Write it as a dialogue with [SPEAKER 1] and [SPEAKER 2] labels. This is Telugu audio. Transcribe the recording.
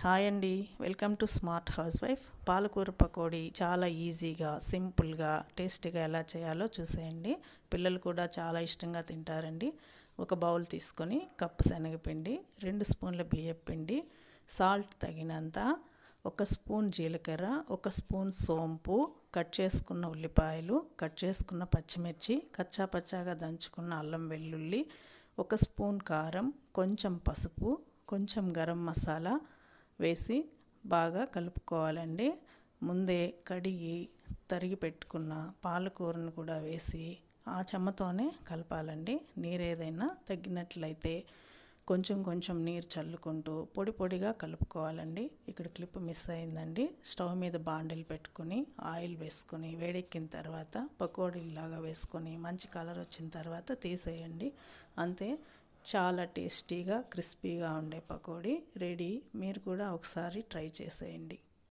[SPEAKER 1] హాయ్ అండి, welcome to smart house wife. పాలకూర పకోడీ చాలా ఈజీగా, సింపుల్గా, టేస్టీగా ఎలా చేయాలో చూసేయండి. పిల్లలు కూడా చాలా ఇష్టంగా తింటారండి. ఒక బౌల్ తీసుకొని కప్పు శనగపిండి, 2 స్పూన్ల బియ్యపిండి, సాల్ట్ తగినంత, 1 స్పూన్ జీలకర్ర, 1 స్పూన్ సోంపు, కట్ చేసుకున్న ఉల్లిపాయలు, కట్ చేసుకున్న పచ్చిమిర్చి, కచ్చా పచ్చాగా దంచుకున్న అల్లం వెల్లుల్లి, 1 స్పూన్ కారం, కొంచెం పసుపు, కొంచెం గరం మసాలా వేసి బాగా కలుపుకోవాలండి. ముందే కడిగి తరిగి పెట్టుకున్న పాలకూరను కూడా వేసి ఆ చెమ్మతోనే కలపాలండి. నీరు ఏదైనా తగ్గినట్లయితే కొంచెం కొంచెం నీరు చల్లుకుంటూ పొడి పొడిగా కలుపుకోవాలండి. ఇక్కడ క్లిప్ మిస్ అయిందండి. స్టవ్ మీద బాండిల్ పెట్టుకుని ఆయిల్ వేసుకొని వేడెక్కిన తర్వాత పకోడీలాగా వేసుకొని మంచి కలర్ వచ్చిన తర్వాత తీసేయండి. అంతే, చాలా టేస్టీగా క్రిస్పీగా ఉండే పకోడీ రెడీ. మీరు కూడా ఒకసారి ట్రై చేసేయండి.